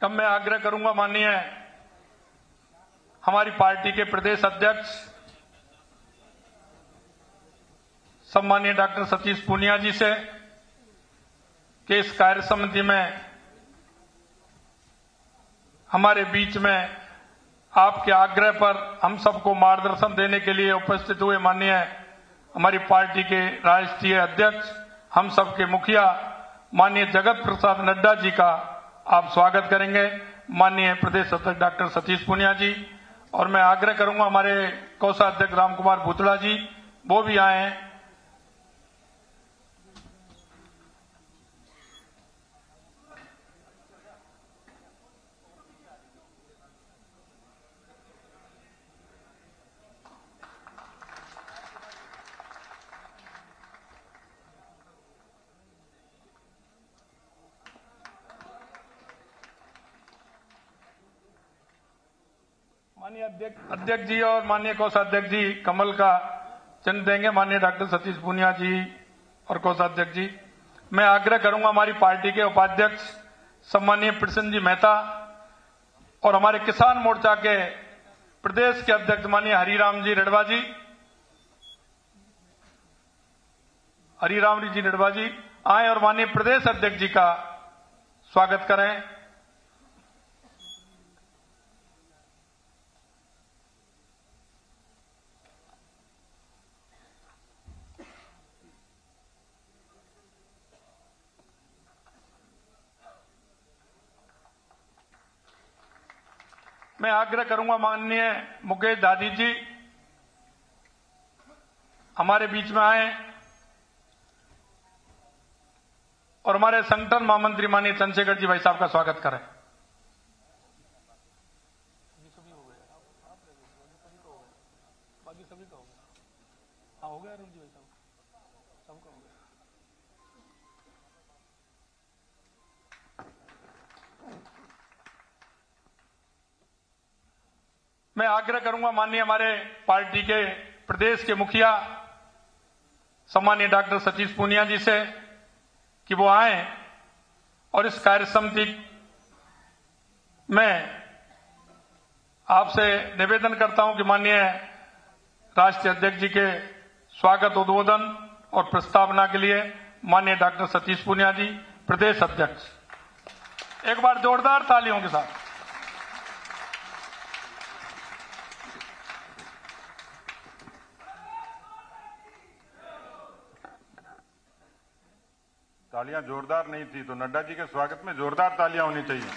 तब मैं आग्रह करूंगा माननीय हमारी पार्टी के प्रदेश अध्यक्ष सम्मानीय डॉक्टर सतीश पूनिया जी से कि इस कार्य समिति में हमारे बीच में आपके आग्रह पर हम सबको मार्गदर्शन देने के लिए उपस्थित हुए माननीय हमारी पार्टी के राष्ट्रीय अध्यक्ष हम सबके मुखिया माननीय जगत प्रसाद नड्डा जी का आप स्वागत करेंगे। माननीय प्रदेश अध्यक्ष डॉक्टर सतीश पूनिया जी, और मैं आग्रह करूंगा हमारे कोषाध्यक्ष रामकुमार भूतड़ा जी वो भी आए हैं। माननीय अध्यक्ष जी और माननीय कोषाध्यक्ष जी कमल का चिन्ह देंगे। माननीय डॉक्टर सतीश पूनिया जी और कोषाध्यक्ष जी, मैं आग्रह करूंगा हमारी पार्टी के उपाध्यक्ष सम्मानीय प्रसन्न जी मेहता और हमारे किसान मोर्चा के प्रदेश के अध्यक्ष माननीय हरिराम जी रिडवा जी आए और माननीय प्रदेश अध्यक्ष जी का स्वागत करें। मैं आग्रह करूंगा माननीय मुकेश दादी जी हमारे बीच में आए और हमारे संगठन महामंत्री माननीय चंद्रशेखर जी भाई साहब का स्वागत करें। मैं आग्रह करूंगा माननीय हमारे पार्टी के प्रदेश के मुखिया सम्मानीय डॉक्टर सतीश पूनिया जी से कि वो आए और इस कार्य समिति में आपसे निवेदन करता हूं कि माननीय राष्ट्रीय अध्यक्ष जी के स्वागत उद्बोधन और प्रस्तावना के लिए माननीय डॉक्टर सतीश पूनिया जी प्रदेश अध्यक्ष, एक बार जोरदार तालियों के साथ। तालियां जोरदार नहीं थी तो नड्डा जी के स्वागत में जोरदार तालियां होनी चाहिए।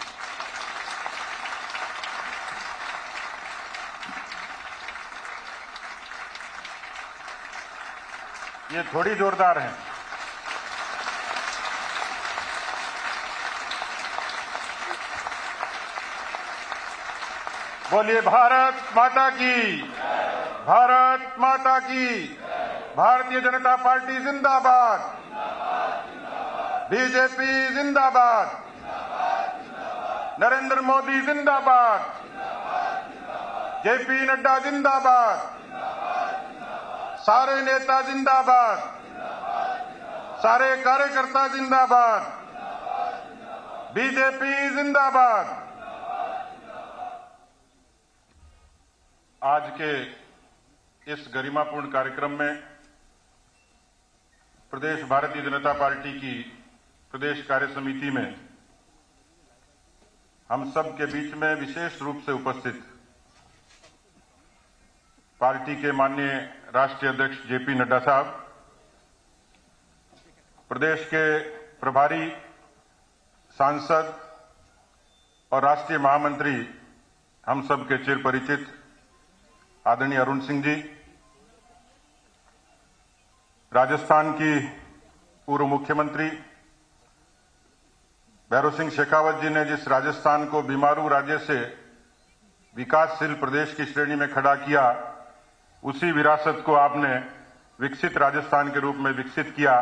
ये थोड़ी जोरदार है। बोलिए भारत माता की, भारत माता की। भारतीय जनता पार्टी जिंदाबाद, बीजेपी जिंदाबाद, नरेंद्र मोदी जिंदाबाद, जेपी नड्डा जिंदाबाद, सारे नेता जिंदाबाद, सारे कार्यकर्ता जिंदाबाद, बीजेपी जिंदाबाद। आज के इस गरिमापूर्ण कार्यक्रम में प्रदेश भारतीय जनता पार्टी की प्रदेश कार्य समिति में हम सब के बीच में विशेष रूप से उपस्थित पार्टी के माननीय राष्ट्रीय अध्यक्ष जेपी नड्डा साहब, प्रदेश के प्रभारी सांसद और राष्ट्रीय महामंत्री हम सब के चिर परिचित आदरणीय अरुण सिंह जी, राजस्थान की पूर्व मुख्यमंत्री भैरव सिंह शेखावत जी ने जिस राजस्थान को बीमारू राज्य से विकासशील प्रदेश की श्रेणी में खड़ा किया, उसी विरासत को आपने विकसित राजस्थान के रूप में विकसित किया।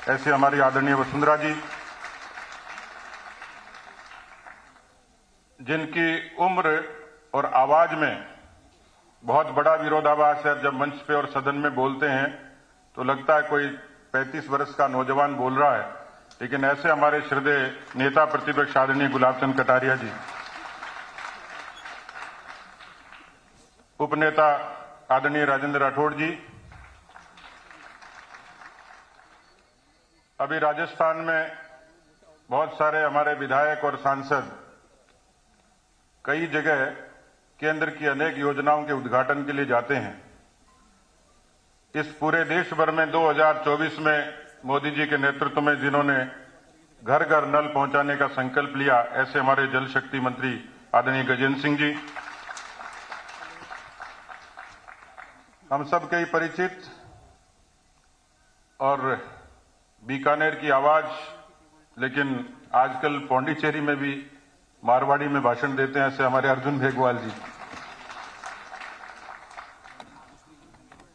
ऐसे हमारी आदरणीय वसुंधरा जी, जिनकी उम्र और आवाज में बहुत बड़ा विरोधाभास है। जब मंच पे और सदन में बोलते हैं तो लगता है कोई 35 वर्ष का नौजवान बोल रहा है, लेकिन ऐसे हमारे श्रद्धेय नेता प्रतिपक्ष आदरणीय गुलाब चंद कटारिया जी, उपनेता आदरणीय राजेंद्र राठौड़ जी, अभी राजस्थान में बहुत सारे हमारे विधायक और सांसद कई जगह केंद्र की अनेक योजनाओं के उद्घाटन के लिए जाते हैं। इस पूरे देश भर में 2024 में मोदी जी के नेतृत्व में जिन्होंने घर घर नल पहुंचाने का संकल्प लिया, ऐसे हमारे जल शक्ति मंत्री आदरणीय गजेंद्र सिंह जी, हम सब के ही परिचित और बीकानेर की आवाज, लेकिन आजकल पौंडीचेरी में भी मारवाड़ी में भाषण देते हैं, ऐसे हमारे अर्जुन भेगवाल जी,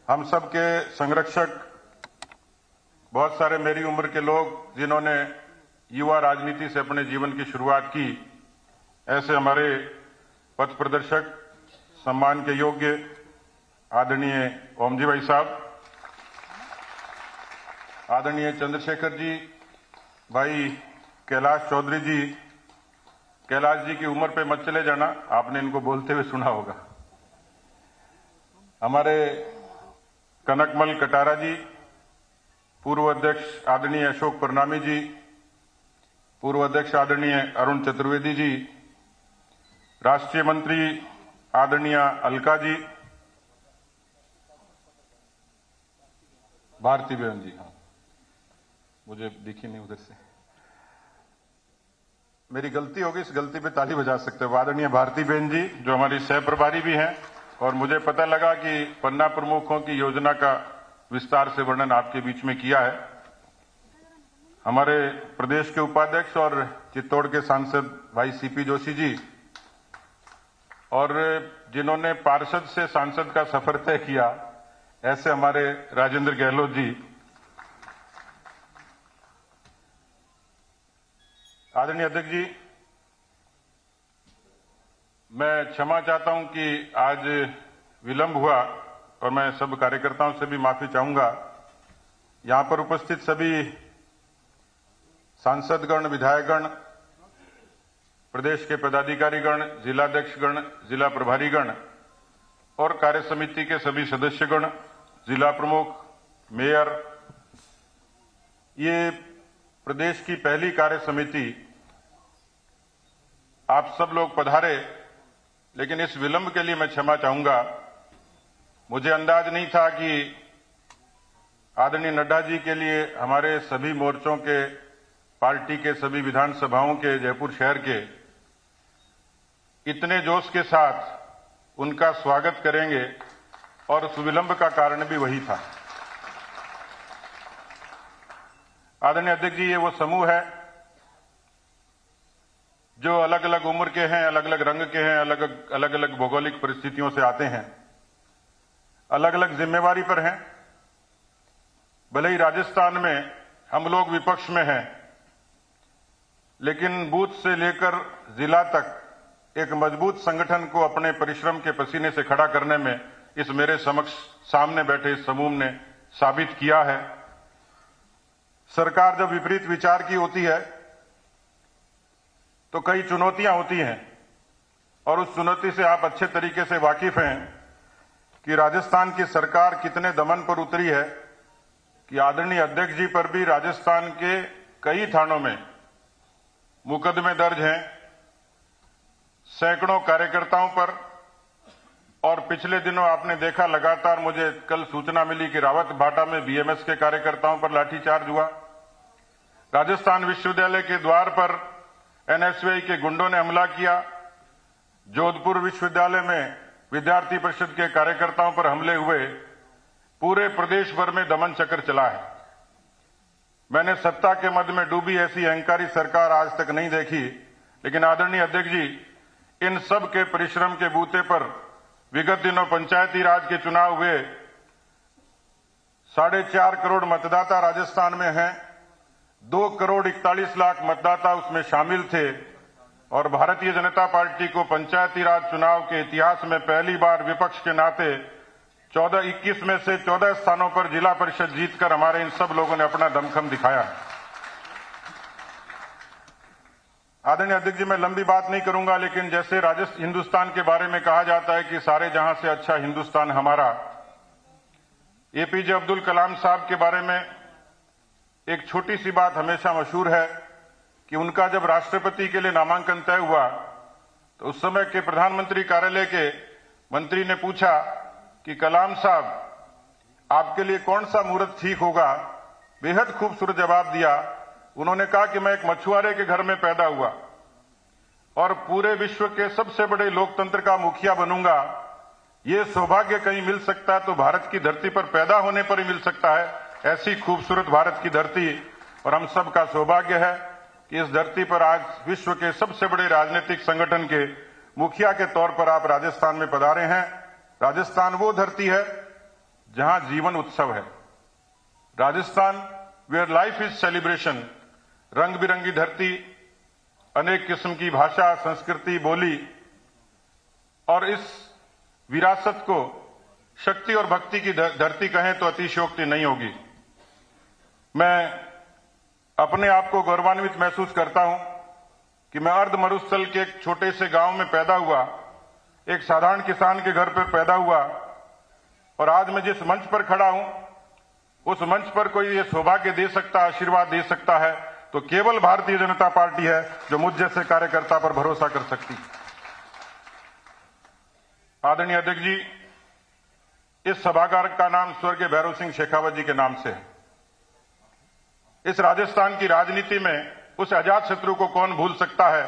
हम सब के संरक्षक, बहुत सारे मेरी उम्र के लोग जिन्होंने युवा राजनीति से अपने जीवन की शुरुआत की, ऐसे हमारे पथ प्रदर्शक, सम्मान के योग्य आदरणीय ओम जी भाई साहब, आदरणीय चंद्रशेखर जी, भाई कैलाश चौधरी जी। कैलाश जी की उम्र पे मत चले जाना, आपने इनको बोलते हुए सुना होगा। हमारे कनकमल कटारा जी, पूर्व अध्यक्ष आदरणीय अशोक परनामी जी, पूर्व अध्यक्ष आदरणीय अरुण चतुर्वेदी जी, राष्ट्रीय मंत्री आदरणीय अलका जी, भारती बहन जी, हाँ मुझे दिखी नहीं उधर से, मेरी गलती होगी, इस गलती पे ताली बजा सकते हो। आदरणीय भारती बहन जी जो हमारी सह प्रभारी भी हैं, और मुझे पता लगा कि पन्ना प्रमुखों की योजना का विस्तार से वर्णन आपके बीच में किया है। हमारे प्रदेश के उपाध्यक्ष और चित्तौड़ के सांसद भाई सीपी जोशी जी, और जिन्होंने पार्षद से सांसद का सफर तय किया, ऐसे हमारे राजेंद्र गहलोत जी। आदरणीय अध्यक्ष जी, मैं क्षमा चाहता हूं कि आज विलंब हुआ और मैं सब कार्यकर्ताओं से भी माफी चाहूंगा। यहां पर उपस्थित सभी सांसदगण, विधायकगण, प्रदेश के पदाधिकारीगण, जिलाध्यक्षगण, जिला प्रभारीगण और कार्य समिति के सभी सदस्यगण, जिला प्रमुख, मेयर, ये प्रदेश की पहली कार्य समिति, आप सब लोग पधारे, लेकिन इस विलंब के लिए मैं क्षमा चाहूंगा। मुझे अंदाज नहीं था कि आदरणीय नड्डा जी के लिए हमारे सभी मोर्चों के, पार्टी के सभी विधानसभाओं के, जयपुर शहर के इतने जोश के साथ उनका स्वागत करेंगे, और उस विलंब का कारण भी वही था। आदरणीय अध्यक्ष जी, ये वो समूह है जो अलग अलग उम्र के हैं, अलग अलग रंग के हैं, अलग अलग भौगोलिक परिस्थितियों से आते हैं, अलग अलग जिम्मेवारी पर हैं। भले ही राजस्थान में हम लोग विपक्ष में हैं, लेकिन बूथ से लेकर जिला तक एक मजबूत संगठन को अपने परिश्रम के पसीने से खड़ा करने में इस मेरे समक्ष सामने बैठे इस समूह ने साबित किया है। सरकार जब विपरीत विचार की होती है तो कई चुनौतियां होती हैं, और उस चुनौती से आप अच्छे तरीके से वाकिफ हैं कि राजस्थान की सरकार कितने दमन पर उतरी है कि आदरणीय अध्यक्ष जी पर भी राजस्थान के कई थानों में मुकदमे दर्ज हैं, सैकड़ों कार्यकर्ताओं पर, और पिछले दिनों आपने देखा लगातार, मुझे कल सूचना मिली कि रावत भाटा में बीएमएस के कार्यकर्ताओं पर लाठीचार्ज हुआ। राजस्थान विश्वविद्यालय के द्वार पर एनएसयूआई के गुंडों ने हमला किया। जोधपुर विश्वविद्यालय में विद्यार्थी परिषद के कार्यकर्ताओं पर हमले हुए। पूरे प्रदेश भर में दमन चक्र चला है। मैंने सत्ता के मद में डूबी ऐसी अहंकारी सरकार आज तक नहीं देखी, लेकिन आदरणीय अध्यक्ष जी, इन सब के परिश्रम के बूते पर विगत दिनों पंचायती राज के चुनाव हुए। 4.5 करोड़ मतदाता राजस्थान में हैं, 2 करोड़ 41 लाख मतदाता उसमें शामिल थे, और भारतीय जनता पार्टी को पंचायती राज चुनाव के इतिहास में पहली बार विपक्ष के नाते 21 में से 14 स्थानों पर जिला परिषद जीतकर हमारे इन सब लोगों ने अपना दमखम दिखाया है। आदरणीय अध्यक्ष जी, मैं लंबी बात नहीं करूंगा, लेकिन जैसे हिंदुस्तान के बारे में कहा जाता है कि सारे जहां से अच्छा हिंदुस्तान हमारा, एपीजे अब्दुल कलाम साहब के बारे में एक छोटी सी बात हमेशा मशहूर है कि उनका जब राष्ट्रपति के लिए नामांकन तय हुआ तो उस समय के प्रधानमंत्री कार्यालय के मंत्री ने पूछा कि कलाम साहब, आपके लिए कौन सा मुहूर्त ठीक होगा। बेहद खूबसूरत जवाब दिया। उन्होंने कहा कि मैं एक मछुआरे के घर में पैदा हुआ और पूरे विश्व के सबसे बड़े लोकतंत्र का मुखिया बनूंगा। ये सौभाग्य कहीं मिल सकता है तो भारत की धरती पर पैदा होने पर ही मिल सकता है। ऐसी खूबसूरत भारत की धरती और हम सब का सौभाग्य है कि इस धरती पर आज विश्व के सबसे बड़े राजनीतिक संगठन के मुखिया के तौर पर आप राजस्थान में पधारे हैं। राजस्थान वो धरती है जहां जीवन उत्सव है। Rajasthan where life is celebration. रंग बिरंगी धरती, अनेक किस्म की भाषा, संस्कृति, बोली, और इस विरासत को शक्ति और भक्ति की धरती कहें तो अतिशयोक्ति नहीं होगी। मैं अपने आप को गौरवान्वित महसूस करता हूं कि मैं अर्ध मरुस्थल के एक छोटे से गांव में पैदा हुआ, एक साधारण किसान के घर पर पैदा हुआ, और आज मैं जिस मंच पर खड़ा हूं उस मंच पर कोई ये सौभाग्य दे सकता, आशीर्वाद दे सकता है तो केवल भारतीय जनता पार्टी है, जो मुझ जैसे कार्यकर्ता पर भरोसा कर सकती। आदरणीय अध्यक्ष जी, इस सभागार का नाम स्वर्गीय भैरव सिंह शेखावत जी के नाम से है। इस राजस्थान की राजनीति में उस अजात शत्रु को कौन भूल सकता है